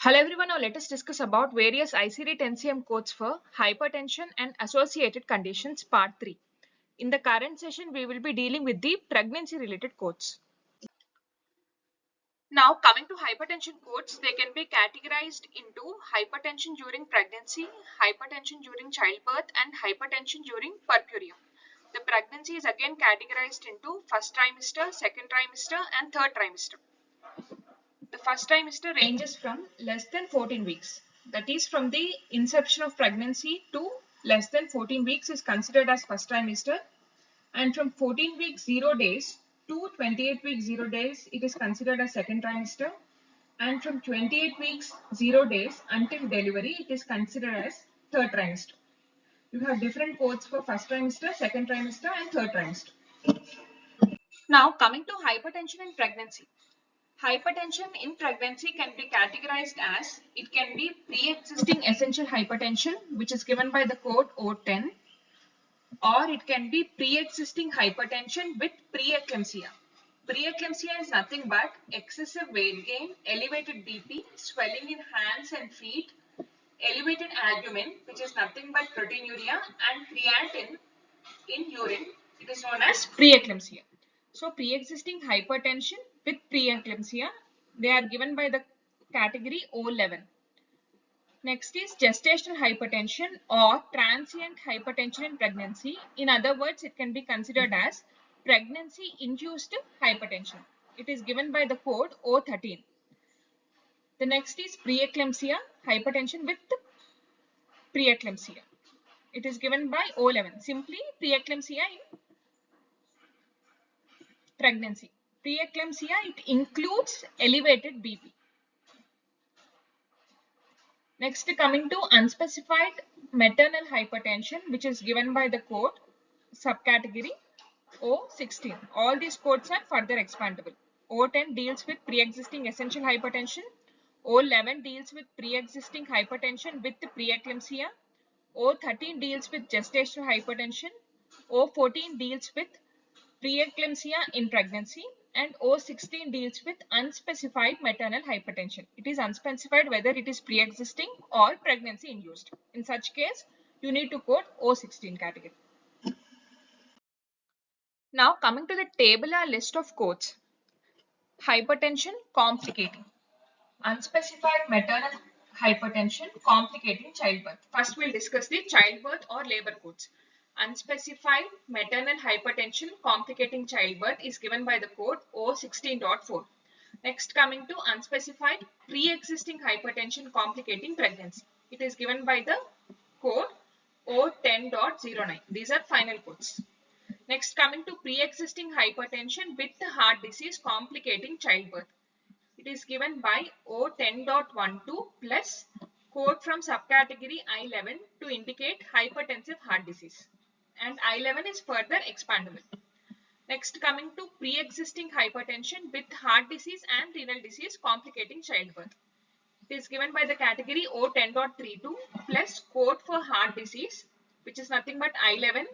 Hello everyone, now let us discuss about various ICD-10 codes for hypertension and associated conditions part 3. In the current session, we will be dealing with the pregnancy related codes. Now coming to hypertension codes, they can be categorized into hypertension during pregnancy, hypertension during childbirth and hypertension during puerperium. The pregnancy is again categorized into first trimester, second trimester and third trimester. The first trimester ranges from less than 14 weeks. That is, from the inception of pregnancy to less than 14 weeks is considered as first trimester, and from 14 weeks 0 days to 28 weeks 0 days it is considered as second trimester, and from 28 weeks 0 days until delivery it is considered as third trimester. You have different codes for first trimester, second trimester and third trimester. Now coming to hypertension in pregnancy. Hypertension in pregnancy can be categorized as, it can be pre-existing essential hypertension, which is given by the code O10, or it can be pre-existing hypertension with preeclampsia. Preeclampsia is nothing but excessive weight gain, elevated BP, swelling in hands and feet, elevated albumin, which is nothing but proteinuria, and creatinine in urine. It is known as preeclampsia. So pre-existing hypertension with preeclampsia, they are given by the category O11. Next is gestational hypertension or transient hypertension in pregnancy. In other words, it can be considered as pregnancy induced hypertension. It is given by the code O13. The next is preeclampsia, hypertension with preeclampsia. It is given by O11. Simply preeclampsia in pregnancy. Preeclampsia, it includes elevated BP. Next, coming to unspecified maternal hypertension, which is given by the code subcategory O16. All these codes are further expandable. O10 deals with pre-existing essential hypertension. O11 deals with pre-existing hypertension with preeclampsia. O13 deals with gestational hypertension. O14 deals with preeclampsia in pregnancy, and O16 deals with unspecified maternal hypertension. It is unspecified whether it is pre-existing or pregnancy induced. In such case, you need to code O16 category. Now coming to the tabular list of codes. Hypertension complicating. Unspecified maternal hypertension complicating childbirth. First we'll discuss the childbirth or labor codes. Unspecified maternal hypertension complicating childbirth is given by the code O16.4. Next, coming to unspecified pre-existing hypertension complicating pregnancy. It is given by the code O10.09. These are final codes. Next, coming to pre-existing hypertension with heart disease complicating childbirth. It is given by O10.12 plus code from subcategory I11 to indicate hypertensive heart disease. And I11 is further expandable. Next, coming to pre-existing hypertension with heart disease and renal disease complicating childbirth. It is given by the category O10.32 plus code for heart disease, which is nothing but I11,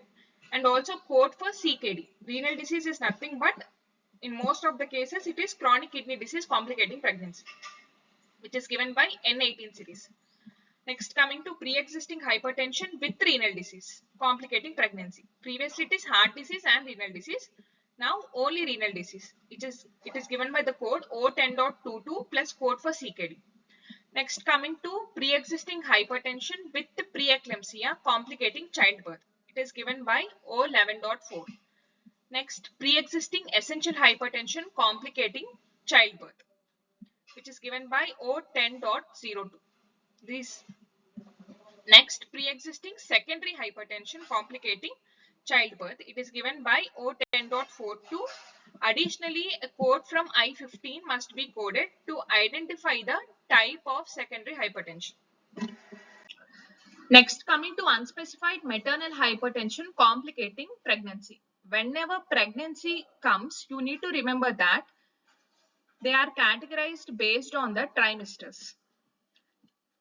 and also code for CKD. Renal disease is nothing but, in most of the cases, it is chronic kidney disease complicating pregnancy, which is given by N18 series. Next, coming to pre-existing hypertension with renal disease complicating pregnancy. Previously, it is heart disease and renal disease. Now, only renal disease. It is given by the code O10.22 plus code for CKD. Next, coming to pre-existing hypertension with preeclampsia complicating childbirth. It is given by O11.4. Next, pre-existing essential hypertension complicating childbirth, which is given by O10.02. This. Next, pre-existing secondary hypertension complicating childbirth. It is given by O10.42. Additionally, a code from I15 must be coded to identify the type of secondary hypertension. Next, coming to unspecified maternal hypertension complicating pregnancy. Whenever pregnancy comes, you need to remember that they are categorized based on the trimesters.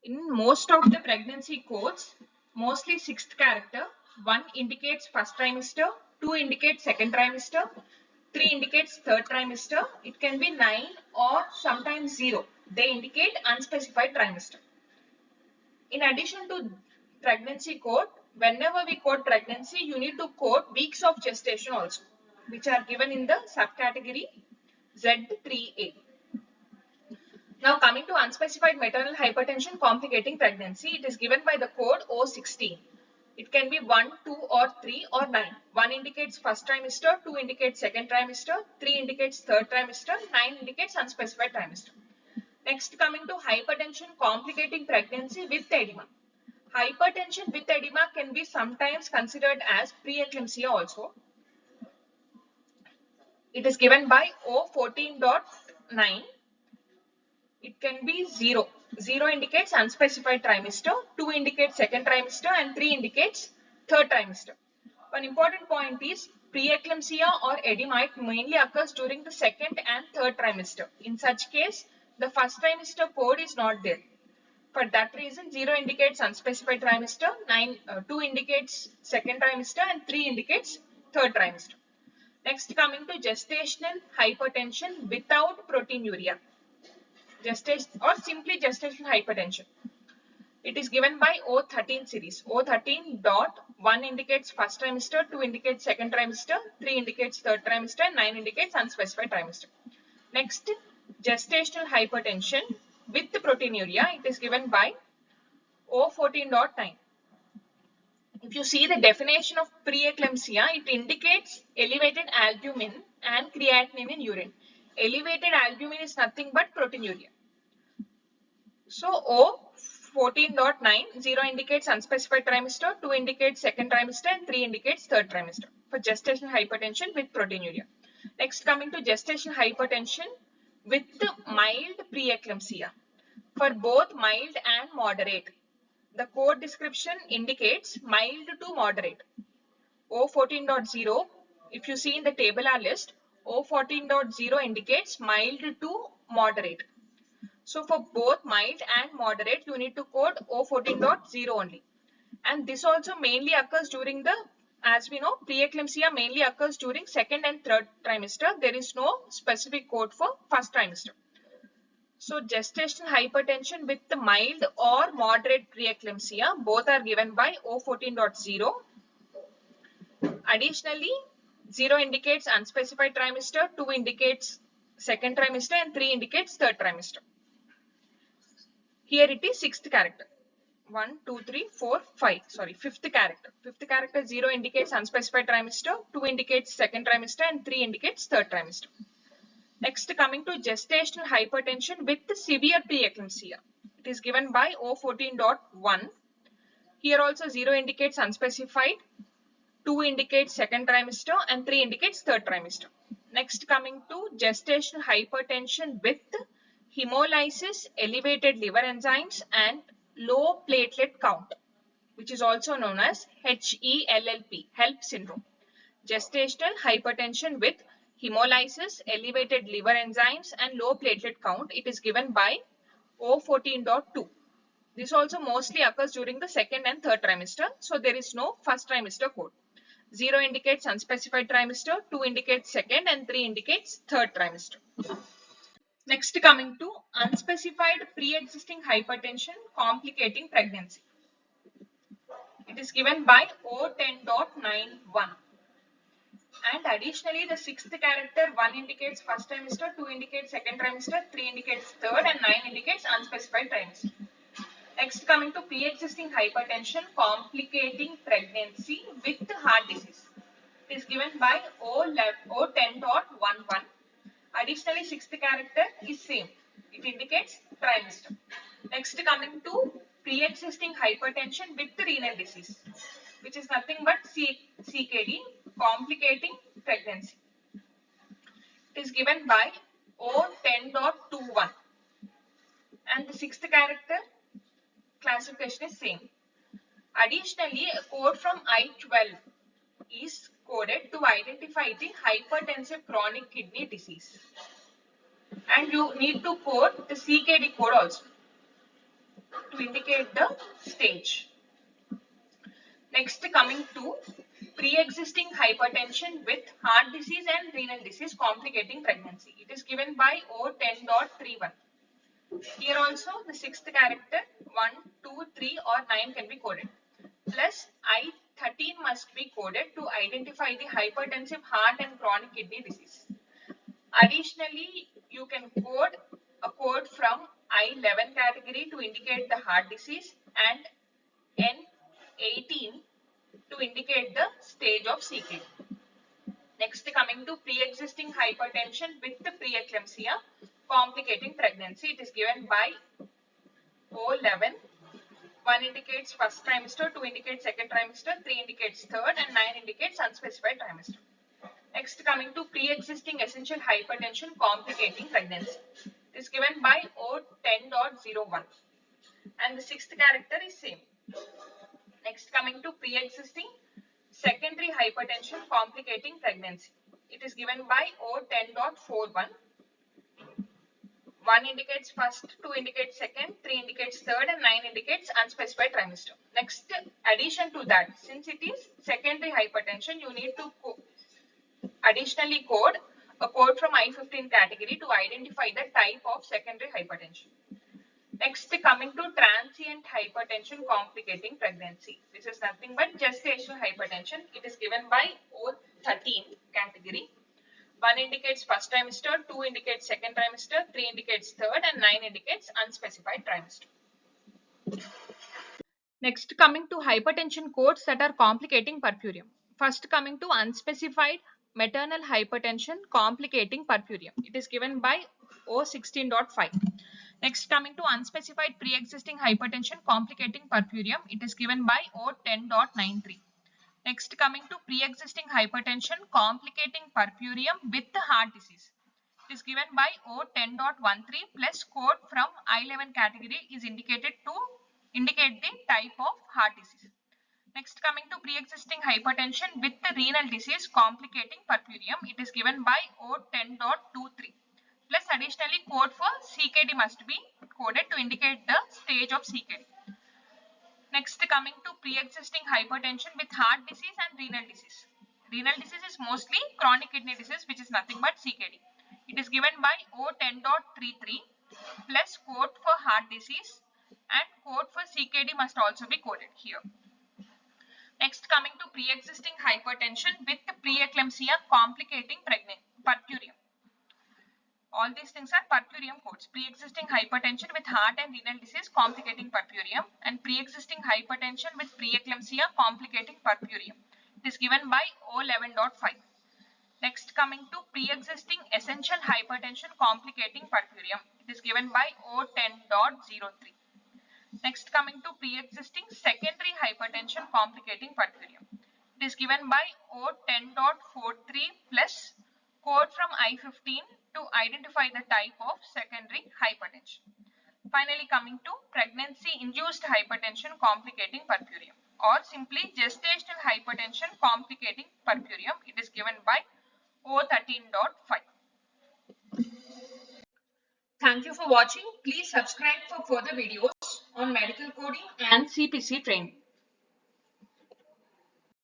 In most of the pregnancy codes, mostly sixth character, 1 indicates first trimester, 2 indicates second trimester, 3 indicates third trimester. It can be 9 or sometimes 0. They indicate unspecified trimester. In addition to pregnancy code, whenever we quote pregnancy, you need to quote weeks of gestation also, which are given in the subcategory Z3A. Now coming to unspecified maternal hypertension complicating pregnancy, it is given by the code O16. It can be 1, 2 or 3 or 9. 1 indicates first trimester, 2 indicates second trimester, 3 indicates third trimester, 9 indicates unspecified trimester. Next coming to hypertension complicating pregnancy with edema. Hypertension with edema can be sometimes considered as preeclampsia also. It is given by O14.9. It can be 0. 0 indicates unspecified trimester, 2 indicates second trimester and 3 indicates third trimester. One important point is preeclampsia or edema mainly occurs during the second and third trimester. In such case, the first trimester code is not there. For that reason, 0 indicates unspecified trimester, 2 indicates second trimester and 3 indicates third trimester. Next coming to gestational hypertension without proteinuria. Gestation or simply gestational hypertension. It is given by O13 series. O13.1 indicates first trimester, 2 indicates second trimester, 3 indicates third trimester, and 9 indicates unspecified trimester. Next, gestational hypertension with proteinuria. It is given by O14.9. If you see the definition of preeclampsia, it indicates elevated albumin and creatinine in urine. Elevated albumin is nothing but proteinuria. So O14.9, 0 indicates unspecified trimester, 2 indicates second trimester and 3 indicates third trimester for gestational hypertension with proteinuria. Next coming to gestational hypertension with mild preeclampsia. For both mild and moderate, the code description indicates mild to moderate. O14.0, if you see in the tabular list, O14.0 indicates mild to moderate. So for both mild and moderate, you need to quote O14.0 only. And this also mainly occurs during the, as we know, preeclampsia mainly occurs during second and third trimester. There is no specific code for first trimester. So gestational hypertension with the mild or moderate preeclampsia, both are given by O14.0. Additionally, 0 indicates unspecified trimester, 2 indicates second trimester and 3 indicates third trimester. Here it is sixth character. 1, 2, 3, 4, 5. Sorry, fifth character. Fifth character 0 indicates unspecified trimester, 2 indicates second trimester and 3 indicates third trimester. Next coming to gestational hypertension with severe preeclampsia. It is given by O14.1. Here also 0 indicates unspecified, 2 indicates second trimester and 3 indicates third trimester. Next coming to gestational hypertension with hemolysis, elevated liver enzymes and low platelet count, which is also known as HELLP syndrome. Gestational hypertension with hemolysis, elevated liver enzymes and low platelet count. It is given by O14.2. This also mostly occurs during the second and third trimester. So there is no first trimester code. 0 indicates unspecified trimester, 2 indicates second and 3 indicates third trimester. Next coming to unspecified pre-existing hypertension complicating pregnancy. It is given by O10.91. And additionally, the sixth character 1 indicates first trimester, 2 indicates second trimester, 3 indicates third and 9 indicates unspecified trimester. Next coming to pre-existing hypertension complicating pregnancy with heart disease. It is given by O10.11. Additionally, sixth character is same. It indicates trimester. Next coming to pre-existing hypertension with renal disease, which is nothing but CKD complicating pregnancy. It is given by O10.21 and the sixth character classification is same. Additionally, a code from I12 is coded to identify the hypertensive chronic kidney disease. And you need to code the CKD code also to indicate the stage. Next coming to pre-existing hypertension with heart disease and renal disease complicating pregnancy. It is given by O10.31. Here also the sixth character 1, 2, 3 or 9 can be coded. Plus I13 must be coded to identify the hypertensive heart and chronic kidney disease. Additionally, you can code a code from I11 category to indicate the heart disease and N18 to indicate the stage of CKD. Next, coming to pre-existing hypertension with the preeclampsia complicating pregnancy, it is given by O11. 1 indicates first trimester, 2 indicates second trimester, 3 indicates third, and 9 indicates unspecified trimester. Next, coming to pre-existing essential hypertension complicating pregnancy, it is given by O10.01, and the sixth character is same. Next, coming to pre-existing secondary hypertension complicating pregnancy, it is given by O10.41. 1 indicates first, 2 indicates second, 3 indicates third, and 9 indicates unspecified trimester. Next, addition to that, since it is secondary hypertension, you need to additionally code a code from I15 category to identify the type of secondary hypertension. Next, coming to transient hypertension complicating pregnancy. This is nothing but gestational hypertension. It is given by O13 category. 1 indicates first trimester, 2 indicates second trimester, 3 indicates third, and 9 indicates unspecified trimester. Next, coming to hypertension codes that are complicating puerperium. First, coming to unspecified maternal hypertension complicating puerperium. It is given by O16.5. Next, coming to unspecified pre-existing hypertension complicating puerperium. It is given by O10.93. Next, coming to pre-existing hypertension complicating puerperium with the heart disease. It is given by O10.13 plus code from I11 category is indicated to indicate the type of heart disease. Next, coming to pre-existing hypertension with the renal disease complicating puerperium. It is given by O10.23. Plus additionally code for CKD must be coded to indicate the stage of CKD. Next, coming to pre-existing hypertension with heart disease and renal disease. Renal disease is mostly chronic kidney disease, which is nothing but CKD. It is given by O10.33 plus code for heart disease and code for CKD must also be coded here. Next, coming to pre-existing hypertension with preeclampsia complicating puerperium. All these things are puerperium codes. Pre-existing hypertension with heart and renal disease complicating puerperium and pre-existing hypertension with preeclampsia complicating puerperium. It is given by O11.5. Next, coming to pre-existing essential hypertension complicating puerperium. It is given by O10.03. Next, coming to pre-existing secondary hypertension complicating puerperium. It is given by O10.43 plus code from I15 to identify the type of secondary hypertension. Finally, coming to pregnancy-induced hypertension complicating puerperium or simply gestational hypertension complicating puerperium. It is given by O13.5. Thank you for watching. Please subscribe for further videos on medical coding and CPC training.